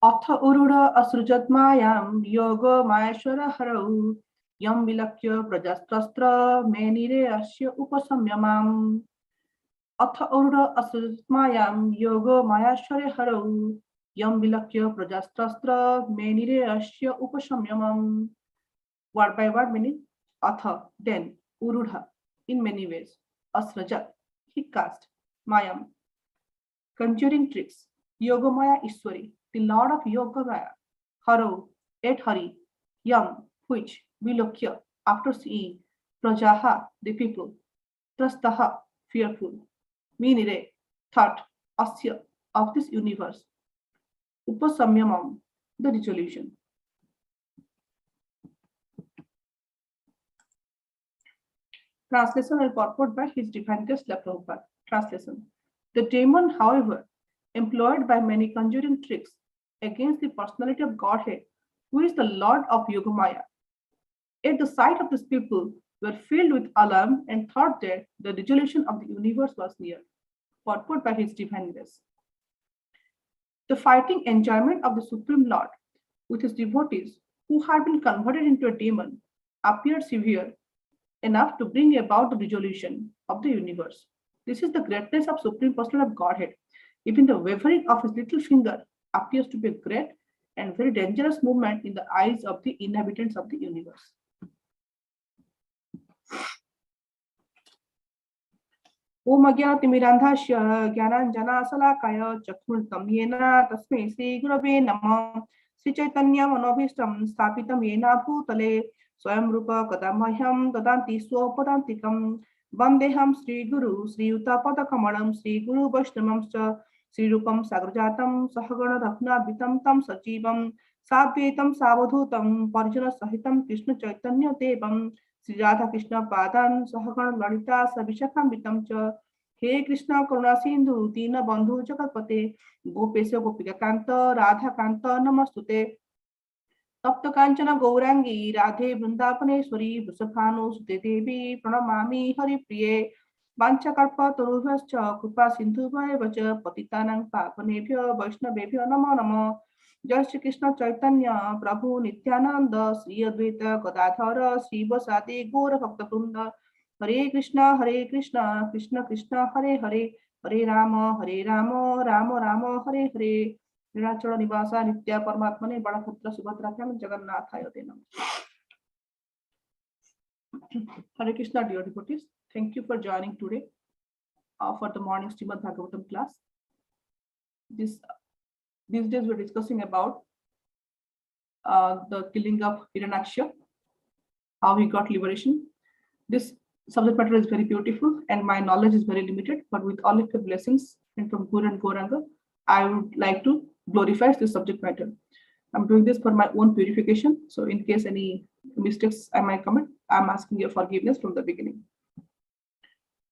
अथ उरुड असृजत मायां योग माहेश्वर हरौ यम विलक्ष्य प्रजस्त्र मेनिरे अस्य उपसंयमाम् अथ उरुड असृजत मायां योग माहेश्वर हरौ यम विलक्ष्य प्रजस्त्र मेनिरे अस्य उपसंयमाम्. Word by word meaning. Atha, then, urudha, in many ways. Asrajat, he cast. Mayam, conjuring tricks. Yogamaya Ishwari, the Lord of Yogamaya. Haro, et Hari. Yam, which, Vilokya, after seeing. Prajaha, the people. Trastaha, fearful. Minire, thought. Asya, of this universe. Upasamyamam, the resolution. Translation and purport by His Divine Grace Prabhupada. Translation. The demon, however, employed by many conjuring tricks against the personality of Godhead, who is the Lord of Yogamaya. At the sight of these people were filled with alarm and thought that the resolution of the universe was near. Purport by His Divine Grace. The fighting enjoyment of the Supreme Lord with his devotees, who had been converted into a demon, appeared severe enough to bring about the resolution of the universe. This is the greatness of Supreme Personality of Godhead. Even the wavering of his little finger appears to be a great and very dangerous movement in the eyes of the inhabitants of the universe. Om Agyatimirandhasya Jnananjanasalakaya Chakshuntam Yena Tasmai Sri Gurave Namah Sri Chaitanya Manobhishtam Sthapitam Yena Bhutale Swayam Rupa Kadamahyam Dadanti Swopadantikam Vandeham Sri Guru Sri Utapada Kamalam Sri Guru Vaishnavamscha Sri Rupam Sagrajatam Sahagana Rakna Vitam Tam Sajivam Sadvetam Savadhutam Parjana Sahitam Krishna Chaitanya Devam Sri Radha Krishna Padan Sahagana Lalita Sabishakam Vitam Cha He Krishna Karuna Sindhu Dina Bandhu Jagatpate Gopesya Gopika Kanta Radha Kanta Namastute तप्त कांचन गौरांगी राधे वृंदावनेश्वरी वृषभानुसुते देवी प्रणमामि हरिप्रिये वाञ्छाकल्पतरुभ्यश्च कृपा सिन्धुभ्येव च पतितानां पावनेभ्यो वैष्णवेभ्यो नमो नमः. जय श्री कृष्ण चैतन्य प्रभु नित्यानंद श्री अद्वैत गदाधर श्रीवासादि गौर भक्तवृंद. हरे Krishna Krishna Krishna Hare Hare Hare Ram Ram Ram Hare Hare. Nirachara Nivasa Nitya Paramatmane Balabhadra Subhadrakam Jagannathayo Te Namah. Hare Krishna, dear devotees. Thank you for joining today for the morning Srimad Bhagavatam class. These days we're discussing about the killing of Hiranyaksha, how he got liberation. This subject matter is very beautiful and my knowledge is very limited, but with all of your blessings and from Guru and Gauranga, I would like to glorify this subject matter. I'm doing this for my own purification. So in case any mistakes I might commit, I'm asking your forgiveness from the beginning.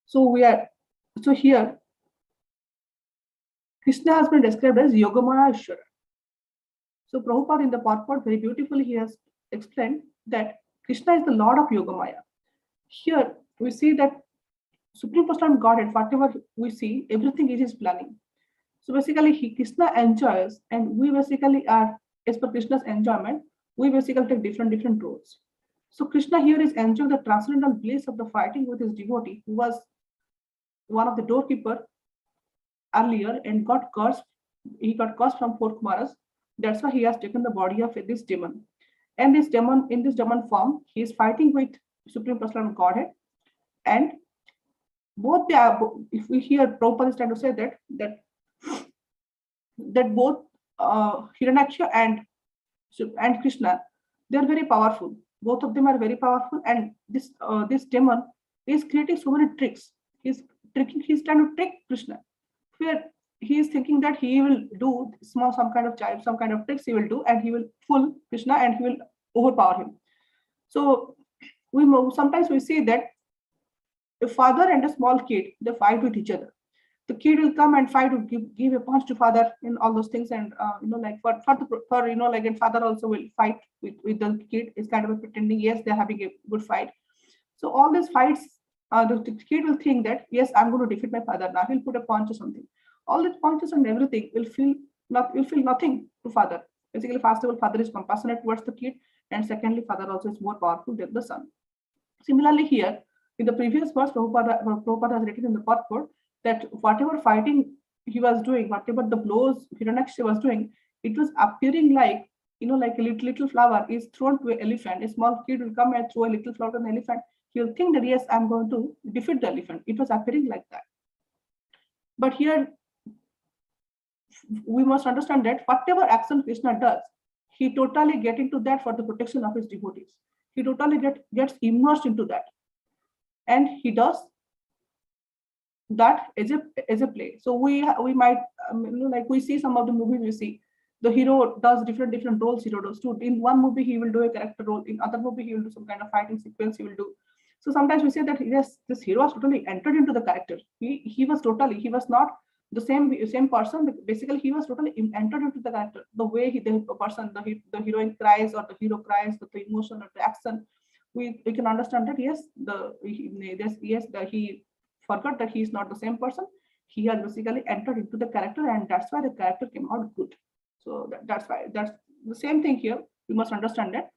So here, Krishna has been described as Yogamaya Ishvara. So Prabhupada in the purport very beautifully he has explained that Krishna is the Lord of Yogamaya. Here we see that Supreme Personality of Godhead, whatever we see, everything is his planning. So basically, Krishna enjoys, and we basically are, as per Krishna's enjoyment, we basically take different roles. So Krishna here is enjoying the transcendental bliss of the fighting with his devotee, who was one of the doorkeeper earlier and got cursed. He got cursed from 4 Kumaras. That's why he has taken the body of this demon. And this demon, in this demon form, he is fighting with Supreme Personality of Godhead. And both if we hear Prabhupada is trying to say that both Hiranyaksha and Krishna, they are very powerful. Both of them are very powerful, and this demon is creating so many tricks. He's trying to trick Krishna, where he is thinking that he will do some kind of tricks he will do, and he will fool Krishna and he will overpower him. So sometimes we see that a father and a small kid, they fight with each other. The kid will come and fight to give a punch to father in all those things, and and father also will fight with the kid. It's kind of pretending yes they're having a good fight. So all these fights, the kid will think that yes I'm going to defeat my father now. He'll put a punch or something. All the punches and everything will feel you feel nothing to father. Basically, first of all, father is compassionate towards the kid, and secondly, father also is more powerful than the son. Similarly, here in the previous verse, Prabhupada has written in the purport that whatever fighting he was doing, whatever the blows Hiranyaksha was doing, it was appearing like, like a little flower is thrown to an elephant. A small kid will come and throw a little flower to an elephant. He'll think that yes, I'm going to defeat the elephant. It was appearing like that. But here we must understand that whatever action Krishna does, he totally get into that for the protection of his devotees. He totally gets immersed into that, and he does that as a play. So we might like we see some of the movies, we see the hero does different roles. Hero does too. In one movie he will do a character role, in other movie he will do some kind of fighting sequence he will do. So sometimes we say that yes, this hero was totally entered into the character. He was not the same person. Basically he was totally entered into the character. The way the heroine cries, or the hero cries, the emotion or the action, we can understand that yes, he forgot that he is not the same person. He has basically entered into the character, and that's why the character came out good. So that's the same thing here. We must understand that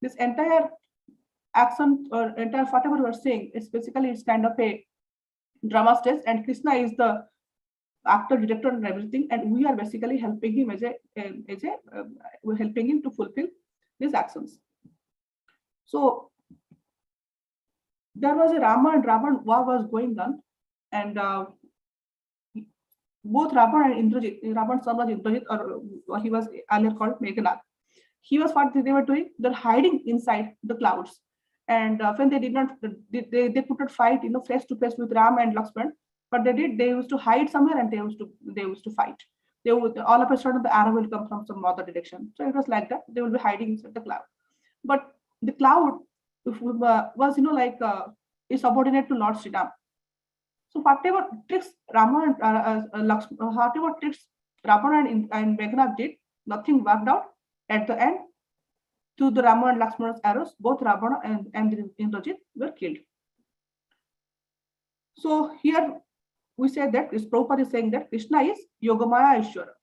this entire action or entire whatever we are saying is basically it's kind of a drama stage, and Krishna is the actor, director, and everything, and we are basically helping him we're helping him to fulfill these actions. So there was a Rama and Ravan war was going on, and both Ravan and Indrajit, Ravan's son was Indrajit, or he was earlier called Meghnad. He was what they were doing. They're hiding inside the clouds, and when they did not, they could not fight, face to face with Ram and Lakshman. But they did. They used to hide somewhere, and they used to fight. They would all of a sudden the arrow will come from some other direction. So it was like that. They will be hiding inside the cloud. But the cloud was is subordinate to Lord Sri Ram. So whatever tricks Rama and whatever tricks Ravana and Meghnad did, nothing worked out. At the end, to the Rama and Lakshmana's arrows, both Ravana and Indrajit were killed. So here we say that this Prabhupada is saying that Krishna is Yogamaya Ishvara.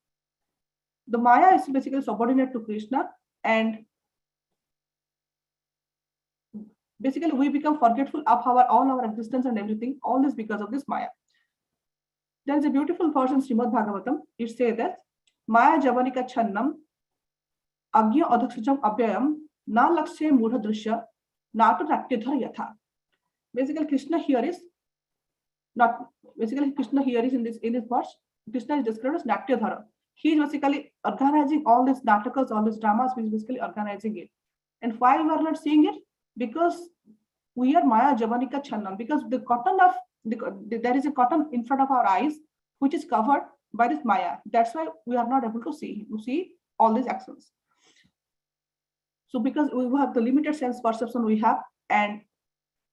The Maya is basically subordinate to Krishna, and basically we become forgetful of all our existence and everything, all this because of this Maya. There is a beautiful verse in Srimad Bhagavatam. It says that Maya Javanika Channam Agya Adhakshajam Abhyayam Na Lakshe Mudha Drishya Natu Raktidhar Yatha. Basically Krishna here is in this verse, Krishna is described as Natyadhara. He is basically organizing all these natakas, all these dramas, he is basically organizing it. And why we are not seeing it? Because we are Maya Javanika Channam, because the cotton of there is a cotton in front of our eyes which is covered by this Maya. That's why we are not able to see all these actions. So because we have the limited sense perception we have, and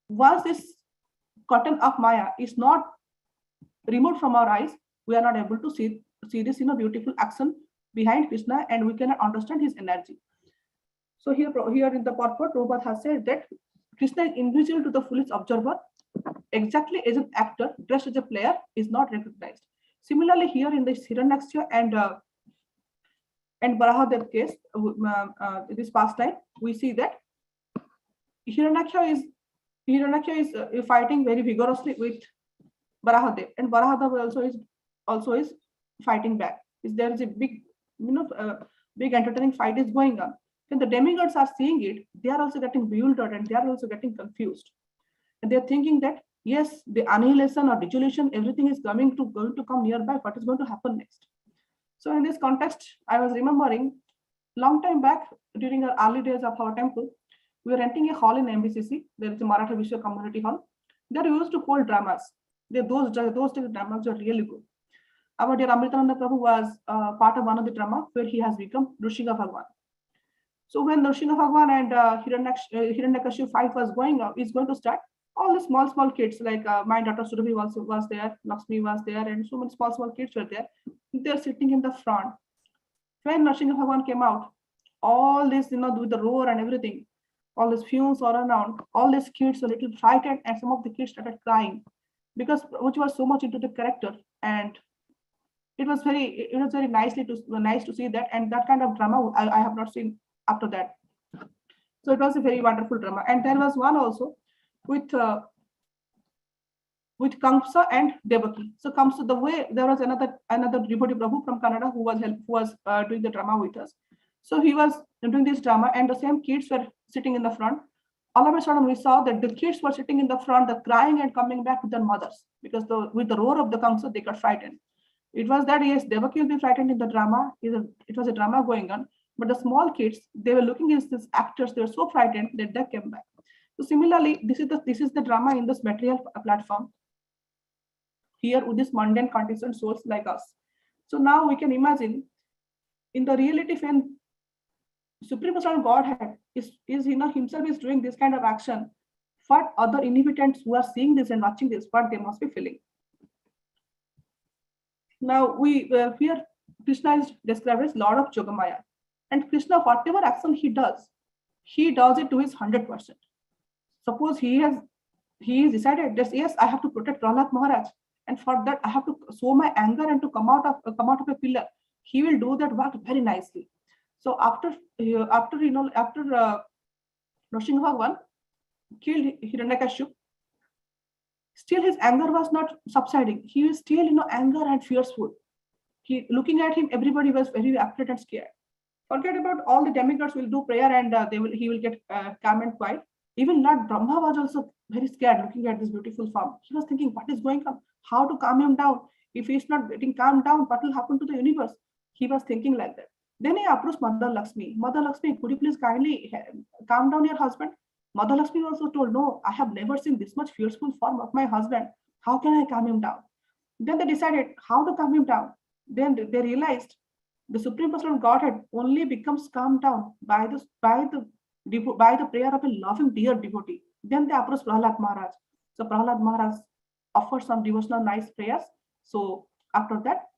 once this cotton of Maya is not removed from our eyes, we are not able to see this beautiful action behind Krishna, and we cannot understand his energy. So here in the purport, Prabhupada has said that Krishna is invisible to the foolish observer, exactly as an actor dressed as a player is not recognized. Similarly, here in this Hiranyaksha and Barahadev case, this past time, we see that Hiranyaksha is fighting very vigorously with Barahadev, and Barahadev also is fighting back. There is a big entertaining fight is going on. When the demigods are seeing it, they are also getting bewildered, and they are also getting confused, and they are thinking that yes, the annihilation or dissolution, everything is going to come nearby. What is going to happen next? So in this context, I was remembering long time back during our early days of our temple, we were renting a hall in MBCC. There is a Maratha Vishwa Community Hall. There we used to hold dramas. Those days dramas were really good. Our dear Amritananda Prabhu was part of one of the drama where he has become Nrsimha Bhagwan. So when Nrsimha Bhagwan and Hiranyakashipu fight was going to start, all the small kids like my daughter Surabhi was there, Lakshmi was there, and so many small kids were there. They're sitting in the front. When Nrsimha Bhagwan came out, all this with the roar and everything, all these fumes all around, all these kids were a little frightened, and some of the kids started crying because which was so much into the character. And It was very nice to see that, and that kind of drama I have not seen after that. So it was a very wonderful drama. And there was one also with Kamsa and Devaki. So Kamsa, the way there was another devotee Prabhu from Canada who was doing the drama with us. So he was doing this drama, and the same kids were sitting in the front. All of a sudden, we saw that the kids were sitting in the front, crying and coming back with their mothers, because with the roar of the Kamsa, they got frightened. It was that, yes, Devaki will be frightened in the drama. It was a drama going on, but the small kids, they were looking at these actors. They were so frightened that they came back. So similarly, this is the drama in this material platform here with this mundane contingent souls like us. So now we can imagine in the reality, when Supreme Personal Godhead is himself is doing this kind of action, what other inhabitants who are seeing this and watching this, what they must be feeling. Now we here Krishna is described as Lord of Jogamaya, and Krishna, whatever action he does it to his 100%. Suppose he has decided that, yes, I have to protect Prahlad Maharaj, and for that I have to show my anger and to come out of a pillar. He will do that work very nicely. So after Nrsimha Bhagavan killed Hiranyakashipu, still his anger was not subsiding. He was still anger and fearful. Looking at him, everybody was very afraid and scared. Forget about all the demigods will do prayer, and he will get calm and quiet. Even Lord Brahma was also very scared looking at this beautiful form. He was thinking, what is going on? How to calm him down? If he's not getting calmed down, what will happen to the universe? He was thinking like that. Then he approached Mother Lakshmi. Mother Lakshmi, could you please kindly calm down your husband? Mother Lakshmi also told, no, I have never seen this much fearful form of my husband. How can I calm him down? Then they decided how to calm him down. Then they realized the Supreme Personal Godhead only becomes calmed down by the prayer of a loving, dear devotee. Then they approached Prahlad Maharaj. So Prahlad Maharaj offered some devotional nice prayers. So after that,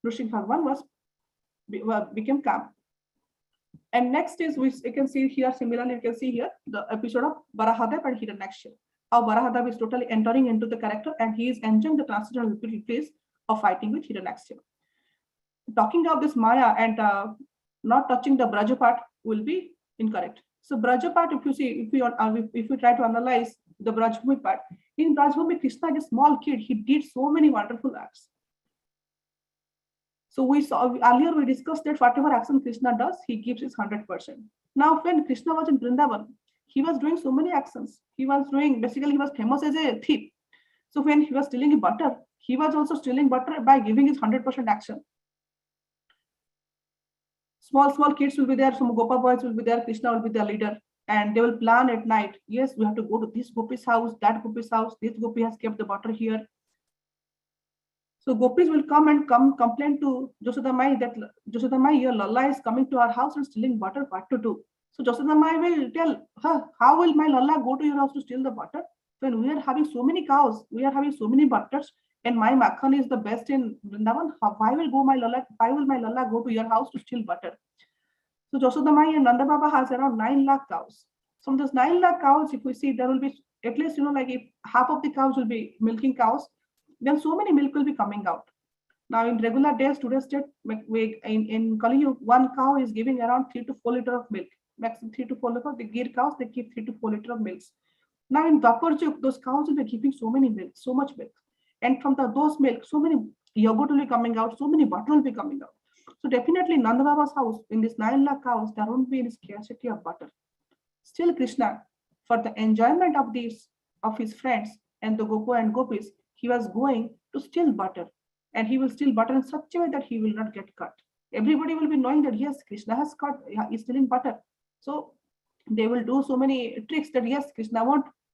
Nrsimha Bhagavan became calm. And next is, you can see here, similarly, you can see here the episode of Varahadev and Hiranyaksha. How Varahadev is totally entering into the character, and he is enjoying the transcendental place of fighting with Hiranyaksha. Talking of this Maya and not touching the Braja part will be incorrect. So Braja part, if you see, if we try to analyze the Brajbhumi part, in Brajbhumi, Krishna is a small kid. He did so many wonderful acts. So we saw earlier, we discussed that whatever action Krishna does, he gives his 100%. Now, when Krishna was in Vrindavan, he was doing so many actions. He was famous as a thief. So when he was stealing butter, he was also stealing butter by giving his 100% action. Small kids will be there, some Gopa boys will be there, Krishna will be their leader, and they will plan at night. Yes, we have to go to this Gopi's house, that Gopi's house, this Gopi has kept the butter here. So Gopis will come complain to Yashoda Mai that Yashoda Mai, your Lalla is coming to our house and stealing butter, what to do? So Yashoda Mai will tell her, how will my Lalla go to your house to steal the butter? When we are having so many cows, we are having so many butters, and my Makhan is the best in Vrindavan. Why will my Lalla go to your house to steal butter? So Yashoda Mai and Nanda Baba has around 9 lakh cows. From those 9 lakh cows, if we see, there will be at least, like if half of the cows will be milking cows, then so many milk will be coming out. Now in regular days, today's date, in Kali Yuga, one cow is giving around 3 to 4 liters of milk. Maximum 3 to 4 liters. The gear cows, they give 3 to 4 liters of milk. Now in Dwapar Yuga, those cows will be giving so much milk. And from those milk, so many yogurt will be coming out, so many butter will be coming out. So definitely Nanda Baba's house, in this 9 lakh cows, there won't be any scarcity of butter. Still Krishna, for the enjoyment of his friends and the Gopa and Gopis, he was going to steal butter, and he will steal butter in such a way that he will not get cut. Everybody will be knowing that yes, Krishna is stealing butter. So they will do so many tricks that yes, Krishna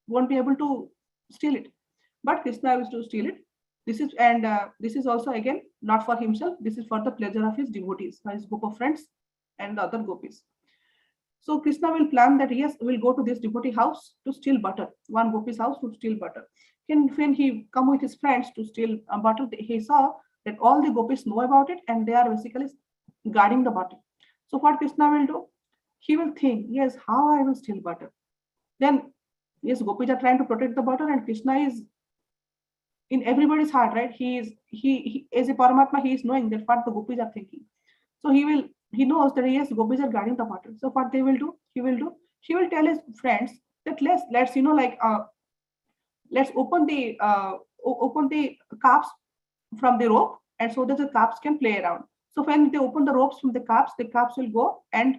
won't be able to steal it, but Krishna will to steal it. This is also again not for himself. This is for the pleasure of his devotees, his group of friends and the other gopis. So Krishna will plan that yes, we'll go to this devotee house to steal butter, one gopi's house to steal butter. When he come with his friends to steal butter, he saw that all the gopis know about it and they are basically guarding the butter. So what Krishna will do? He will think, yes, how I will steal butter. Then, yes, gopis are trying to protect the butter, and Krishna is in everybody's heart, right? He as a Paramatma, he is knowing that what the gopis are thinking. So he knows that yes, gopis are guarding the water. So what they will do, he will tell his friends that let's let's open the cups from the rope, and so that the cups can play around. So when they open the ropes from the cups will go and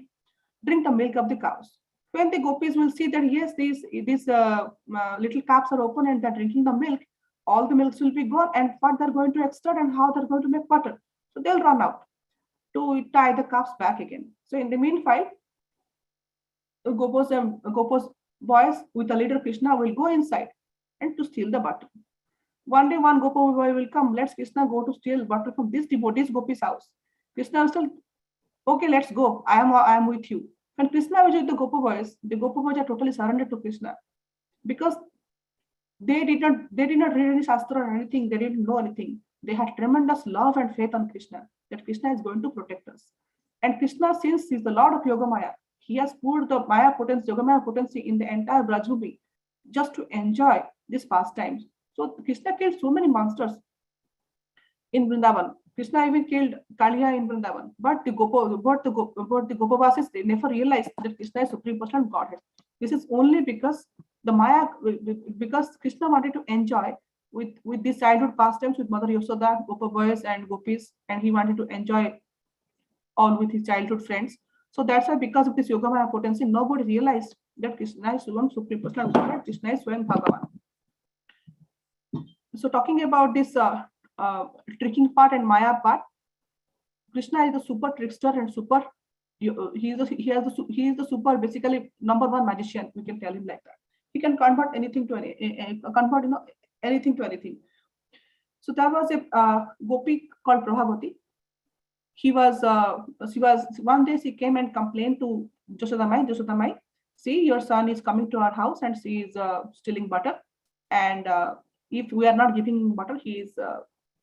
drink the milk of the cows. When the gopis will see that yes, these little cups are open and they're drinking the milk, all the milks will be gone, and what they're going to extract and how they're going to make butter. So they'll run out to tie the cups back again. So in the meanwhile, Gopos boys with the leader Krishna will go inside and to steal the butter. One day, one Gopa boy will come. Let's Krishna go to steal butter from this devotee's Gopi's house. Krishna will tell, okay, let's go. I am with you. When Krishna was with the Gopa boys are totally surrendered to Krishna because they did not read any shastra or anything. They didn't know anything. They had tremendous love and faith on Krishna that Krishna is going to protect us. And Krishna, since he's the Lord of Yoga Maya, he has put the Maya potency, Yoga Maya potency in the entire Brajbhumi just to enjoy these pastimes. So Krishna killed so many monsters in Vrindavan. Krishna even killed Kaliya in Vrindavan. But the Gopavasis, they never realized that Krishna is Supreme Personal Godhead. This is only because the Maya, because Krishna wanted to enjoy with these childhood pastimes with Mother Yashoda, Gopa boys and gopis, and he wanted to enjoy all with his childhood friends. So that's why, because of this Yoga Maya potency, nobody realized that Krishna is Supreme Personal Godhead. Krishna is Swayam Bhagavan. So talking about this tricking part and Maya part, Krishna is the super trickster and super. He is the super, basically #1 magician. We can tell him like that. He can convert anything to anything to anything. So there was a gopi called Prabhavati. She was one day she came and complained to Joshodamai, see, your son is coming to our house and she is stealing butter, and if we are not giving him butter, he is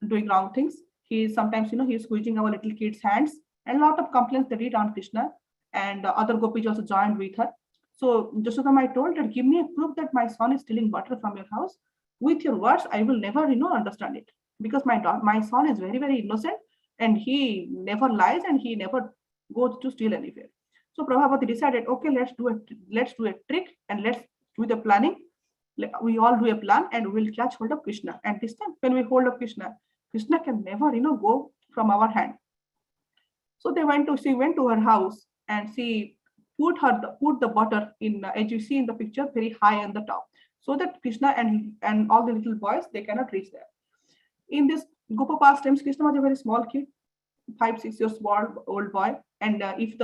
doing wrong things. He is sometimes, he is squeezing our little kids' hands, and a lot of complaints they did on Krishna, and other gopis also joined with her. So Joshodamai told her, give me a proof that my son is stealing butter from your house. With your words, I will never, understand it, because my son is very, very innocent, and he never lies and he never goes to steal anywhere. So Prabhavati decided, okay, let's do a trick and let's do the planning. We all do a plan and we'll catch hold of Krishna. And this time, when we hold of Krishna, Krishna can never, go from our hand. So she went to her house and she put the butter in, as you see in the picture, very high on the top, so that Krishna and all the little boys, they cannot reach there. In this Gopa pastimes, Krishna was a very small kid, 5-6 years old boy, and if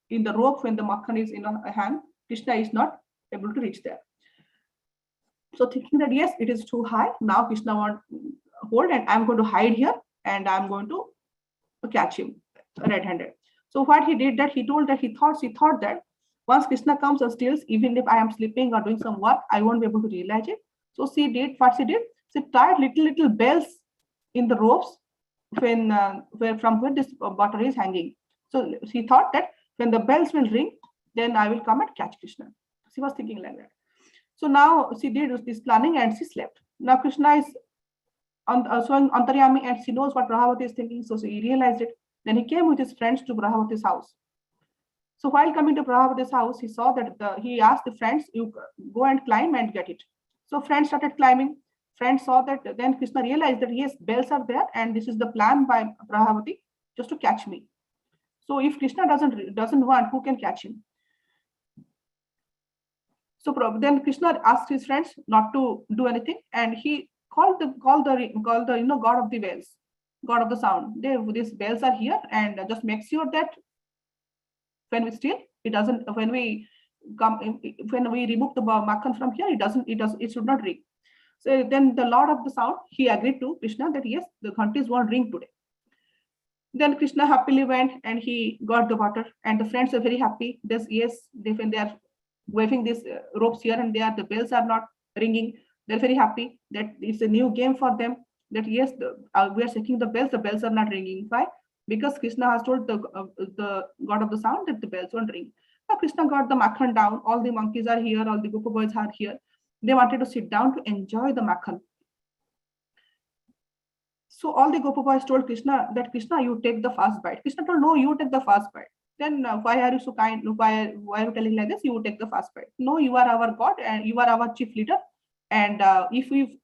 in the rope, when the makhan is in a hand, Krishna is not able to reach there. So thinking that yes, it is too high, now Krishna won't hold, and I'm going to hide here and I'm going to catch him red-handed. So what he did, that he thought that once Krishna comes and steals, even if I am sleeping or doing some work, I won't be able to realize it. So she tied little bells in the ropes from where this butter is hanging. So she thought that when the bells will ring, then I will come and catch Krishna. She was thinking like that. So now she did this planning and she slept. Now Krishna is showing Antaryami, and she knows what Prabhavati is thinking, so he realized it. Then he came with his friends to Prabhavati's house. So while coming to Prabhavati's house, he saw that he asked the friends, you go and climb and get it. So friends started climbing. Friends saw that, then Krishna realized that yes, bells are there and this is the plan by Prabhavati just to catch me. So if Krishna doesn't want, who can catch him? So then Krishna asked his friends not to do anything, and he called the God of the bells, God of the sound. These bells are here, and just make sure that when we steal, it doesn't. When we remove the makhan from here, it should not ring. So then the Lord of the sound, he agreed to Krishna that yes, the ghantis won't ring today. Then Krishna happily went and he got the water, and the friends are very happy. When they are waving these ropes here and there, the bells are not ringing. They're very happy that it's a new game for them. That yes, we are checking the bells are not ringing. Why? Because Krishna has told the God of the sound that the bells won't ring. Now Krishna got the makhan down. All the monkeys are here. All the Gopa boys are here. They wanted to sit down to enjoy the makhan. So all the Gopa boys told Krishna that Krishna, you take the first bite. Krishna told, no, you take the first bite. Then why are you so kind? Why are you telling like this? You take the first bite. No, you are our God and you are our chief leader. And if we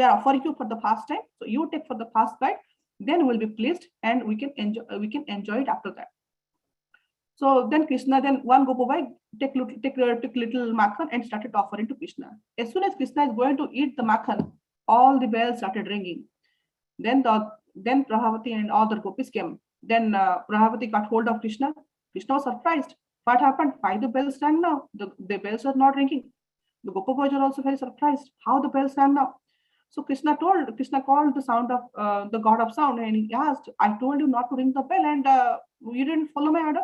are offering you for the first time, so you take for the first bite, then we'll be pleased and we can enjoy it after that. So then Krishna, then one Gopabai took little makhan and started offering to Krishna. As soon as Krishna is going to eat the makhan, all the bells started ringing. Then Prahavati and all the gopis came. Then Prahavati got hold of Krishna. Krishna was surprised. What happened? Why the bells rang now? The bells are not ringing. The Gopa boys are also very surprised. How the bells rang now? So Krishna called the sound of the god of sound, and he asked, I told you not to ring the bell and you didn't follow my order.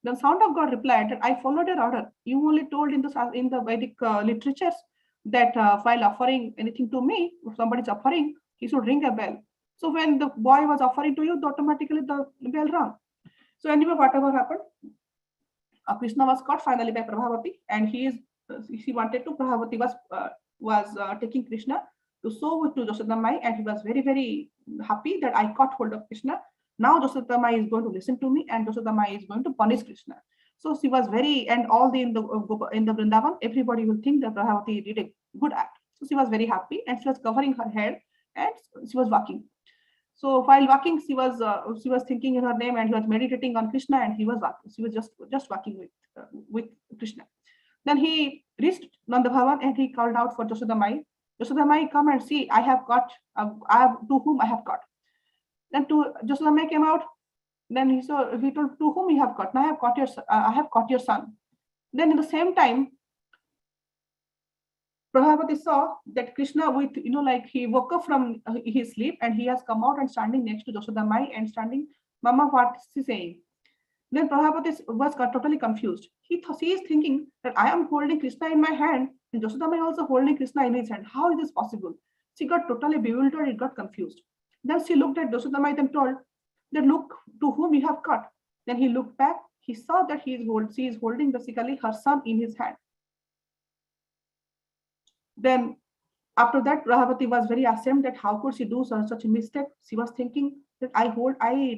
The sound of God replied that I followed your order. You only told in the Vedic literatures that while offering anything to me, if somebody is offering, he should ring a bell. So when the boy was offering to you, automatically the bell rang. So anyway, whatever happened, Krishna was caught finally by Prabhavati, and he wanted to. Prabhavati was taking Krishna to show to Josodhamai, and he was very, very happy that I caught hold of Krishna. Now Josodhamai is going to listen to me, and Josodhamai is going to punish Krishna. So she was very, and all the in the Vrindavan, everybody will think that Prabhavati did a good act. So she was very happy, and she was covering her head, and she was walking. So while walking, she was thinking in her name, and she was meditating on Krishna, and he was walking. She was just walking with Krishna. Then he reached Nanda Bhavan, and he called out for Josodhamai. Josodhamai, come and see. I have got. I have to whom I have got. Then Josodhamai came out. Then he told to whom you have got. Now I have caught your son. Then in the same time, Prabhavati saw that Krishna like he woke up from his sleep and he has come out and standing next to Josodhamai and standing, Mama, what is he saying? Then Prabhavati was totally confused. She is thinking that I am holding Krishna in my hand and Josodhamai also holding Krishna in his hand. How is this possible? She got totally bewildered and got confused. Then she looked at Josodhamai and told that look to whom you have cut. Then he looked back. He saw that she is holding basically her son in his hand. Then after that, Prabhavati was very ashamed that how could she do such a mistake. She was thinking that I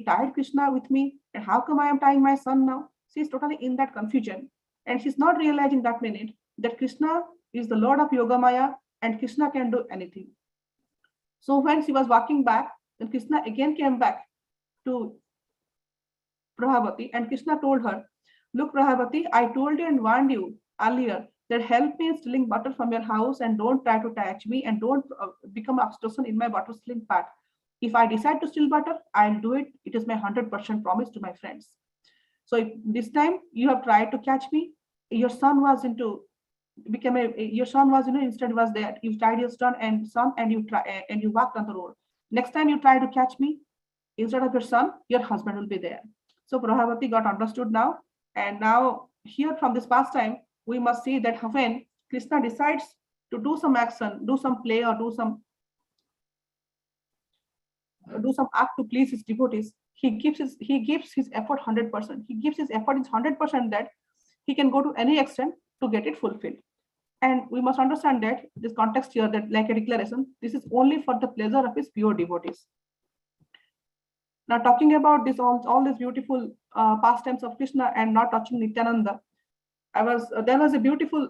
tied Krishna with me, and how come I am tying my son now? She is totally in that confusion, and she's not realizing that minute that Krishna is the Lord of Yogamaya and Krishna can do anything. So when she was walking back, then Krishna again came back to Prabhavati, and Krishna told her, look, Prabhavati, I told you and warned you earlier that help me in stealing butter from your house and don't try to touch me and don't become obsession in my butter stealing part. If I decide to steal butter, I'll do it. It is my 100% promise to my friends. So if this time you have tried to catch me, your son was instead was there. You tied your son and you walked on the road. Next time you try to catch me, instead of your son, your husband will be there. So Prabhavati got understood now. And now here from this pastime, we must see that when Krishna decides to do some action, do some play, or do some act to please his devotees, he gives his effort 100%. He gives his effort is 100% that he can go to any extent to get it fulfilled. And we must understand that this context here, that like a declaration, this is only for the pleasure of his pure devotees. Now talking about this all these beautiful pastimes of Krishna and not touching Nityananda, there was a beautiful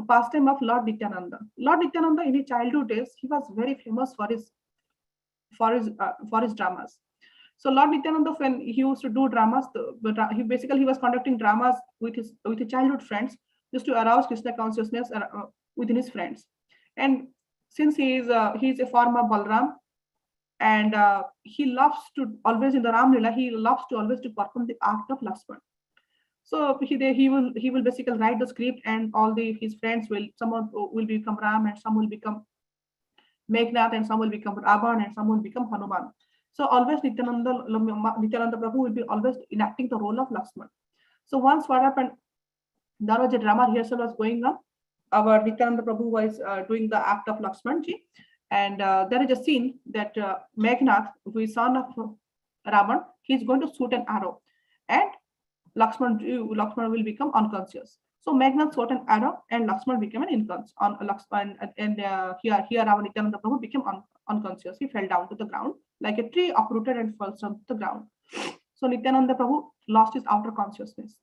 pastime of Lord Nityananda. Lord Nityananda in his childhood days, he was very famous for his dramas. So Lord Nityananda, when he used to do dramas, he was conducting dramas with his childhood friends just to arouse Krishna consciousness within his friends. And since he is a form of Balram, and he loves to always in the Ram Lila, he loves to always to perform the act of Lakshman. So he will basically write the script, and all his friends someone will become Ram, and some will become Meghnad, and some will become Ravan, and some will become Hanuman. So always Nityananda Prabhu will be always enacting the role of Lakshman. So once what happened, there was a drama rehearsal was going on. Our Nityananda Prabhu was doing the act of Lakshman ji, and there is a scene that Meghnad, who is son of Ravan, he is going to shoot an arrow, and Lakshman will become unconscious. So Meghnad shot an arrow, and Lakshman became here our Nityananda Prabhu became unconscious. He fell down to the ground like a tree uprooted and falls down to the ground. So Nityananda Prabhu lost his outer consciousness.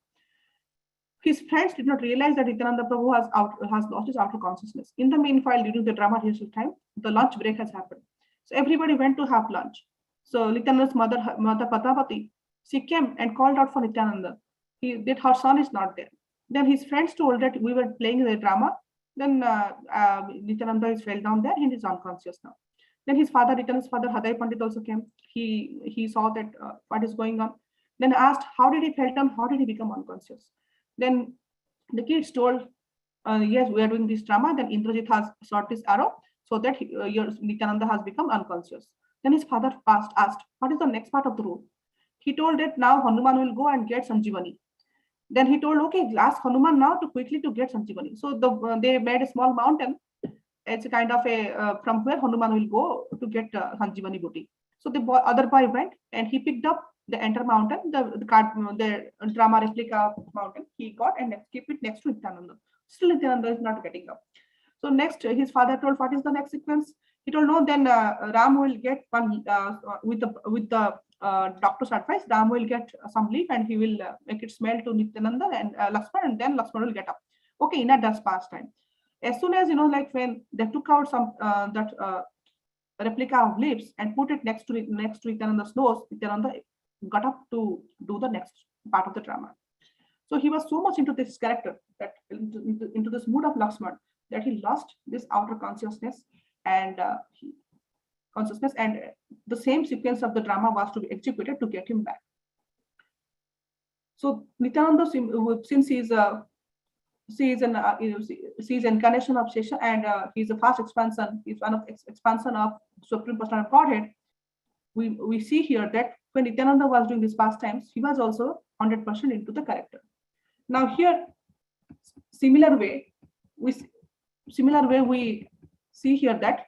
His friends did not realize that Nityananda Prabhu has lost his outer consciousness. In the meanwhile, during the drama rehearsal time, the lunch break has happened. So everybody went to have lunch. So Nityananda's mother Padmavati, she came and called out for Nityananda. That her son is not there. Then his friends told that we were playing the drama. Then Nityananda fell down there. He is unconscious now. Then his father, Nityananda's father, Haday Pandit also came. He saw that what is going on. Then asked, how did he fall down? How did he become unconscious? Then the kids told, yes, we are doing this drama. Then Indrajit has shot this arrow so that Nityananda has become unconscious. Then his father asked, what is the next part of the rule? He told that now Hanuman will go and get Sanjeevani. Then he told, okay, ask Hanuman now to quickly to get Sanjeevani. So they made a small mountain. It's a kind of a from where Hanuman will go to get Sanjeevani booty. So the other boy went and he picked up the entire mountain, the drama replica mountain he got and keep it next to Nityananda. Still Nityananda is not getting up. So next his father told, what is the next sequence? He told, no, then Ram will get one with the doctor's advice. Ram will get some leaf and he will make it smell to Nityananda and Lakshman, and then Lakshman will get up. Okay, Ina does pastime. As soon as like when they took out some replica of leaves and put it next to Nityananda's nose, Nityananda got up to do the next part of the drama. So he was so much into this character, that into this mood of Lakshman, that he lost this outer consciousness and the same sequence of the drama was to be executed to get him back. So Nityananda, since he is an incarnation of Shesha, and he is a fast expansion. He's one of expansion of Supreme Personality of Godhead. We see here that when Nityananda was doing these pastimes, he was also 100% into the character. Now here, similar way we see here that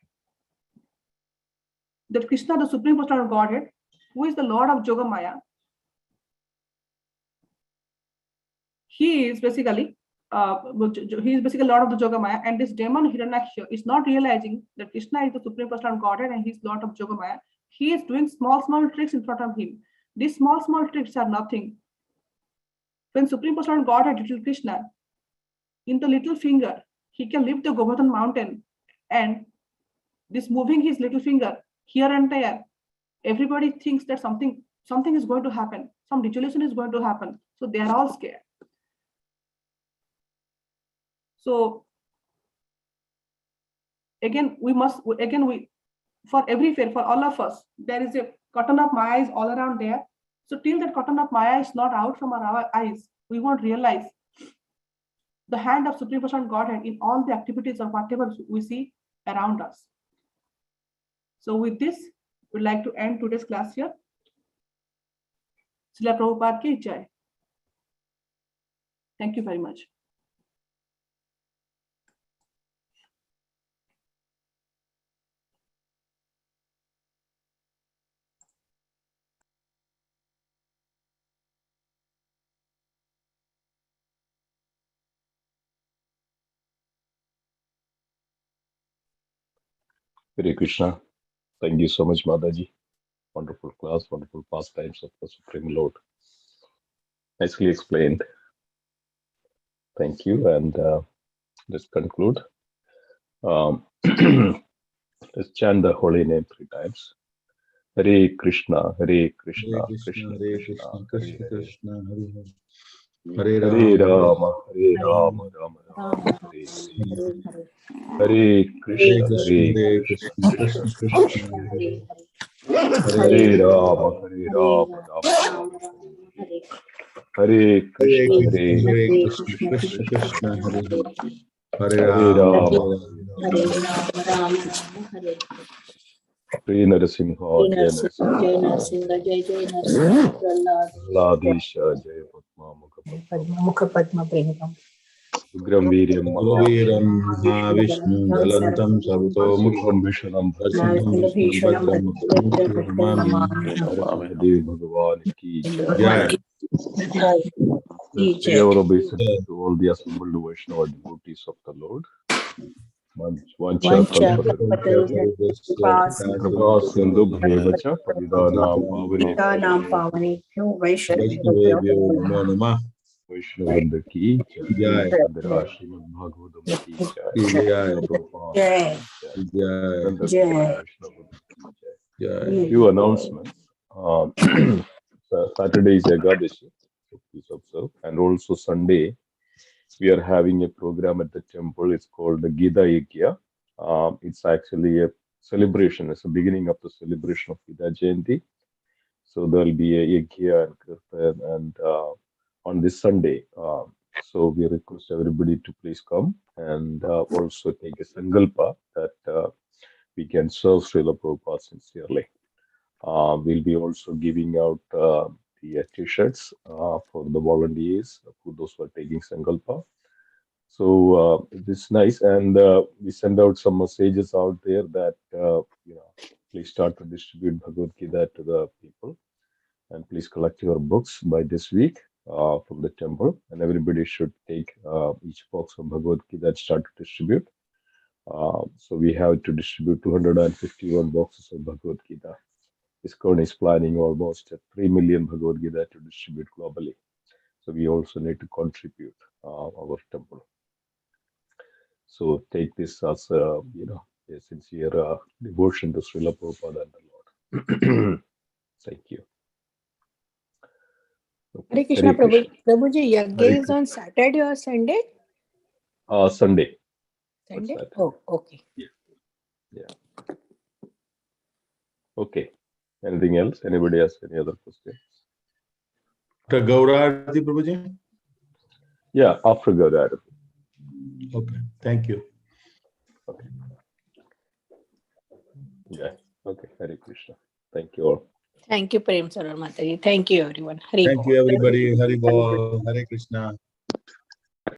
Krishna, the Supreme Personality of Godhead, who is the Lord of Yogamaya, he is basically Lord of the Yogamaya, and this demon Hiranyaksha is not realizing that Krishna is the Supreme Personality of Godhead and he is Lord of Yogamaya. He is doing small tricks in front of him. These small tricks are nothing. When Supreme Personality of Godhead, little Krishna, in the little finger, he can lift the Govardhan mountain, and this moving his little finger here and there, everybody thinks that something is going to happen, some dissolution is going to happen. So they are all scared. So again, for every fair, for all of us, there is a cotton of Maya is all around there. So till that cotton of Maya is not out from our eyes, we won't realize the hand of Supreme Personality Godhead in all the activities or whatever we see around us. So with this, we'd like to end today's class here. Srila Prabhupada ki jai. Thank you very much. Hare Krishna. Thank you so much, Mataji. Wonderful class, wonderful pastimes of the Supreme Lord. Nicely explained. Thank you. And let's conclude. Let's chant the holy name 3 times. Hare Krishna, Hare Krishna, Krishna Krishna, Krishna Krishna, Hare Rama, Hare Rama, Rama Rama, Hare Hare. Hare Krishna, Hare Krishna, Krishna Krishna, Hare Rama, Hare Rama, Rama Rama, Hare Krishna, Hare Krishna, Krishna Krishna, Hare Rama, Hare Rama, Hare Narasimha, Jai Narasimha, Jai Ladisha, Jai Mukha Padma Preham, Ugram Viryam Mahavishnu, Jalantam Sabuto Mukham Vishanam Bhadram Devi Bhagavan ki Jai. Sincere obeisance to all the assembled Vaishnava devotees of the Lord. Vancha Kripa Sindhu Bhavacha Padidanam Pavanebhyo Vaishnavrinda ki Jai, Srimad Bhagavatam ki Jai. Few announcements. Saturday is Ekadashi, so please observe, and also Sunday we are having a program at the temple. It's called the Gita Yajna. It's actually a celebration. It's the beginning of the celebration of Gita Jayanti. So there will be a Yajna and Kirtan and on this Sunday. So we request everybody to please come and also take a sankalpa that we can serve Srila Prabhupada sincerely. We'll be also giving out the t-shirts for the volunteers, for those who are taking sankalpa. So it's nice, and we send out some messages out there that please start to distribute Bhagavad Gita to the people, and please collect your books by this week from the temple, and everybody should take each box of Bhagavad Gita and start to distribute. So we have to distribute 251 boxes of Bhagavad Gita. ISKCON is planning almost 3 million Bhagavad Gita to distribute globally. So we also need to contribute our temple. So take this as a sincere devotion to Srila Prabhupada and the Lord. Thank you. Hare Krishna, Prabhuji, Yajna is on Saturday or Sunday? Sunday. Sunday? Oh, okay. Yeah. Okay. Anything else? Anybody has any other questions? After Gaura Arati, Prabhuji? Yeah, after Gaura Arati. Okay. Thank you. Okay. Yeah. Okay. Hare Krishna. Thank you all. Thank you, Premasarovar Mataji. Thank you, everyone. Thank you, everybody. Hari Bol. Hare Krishna.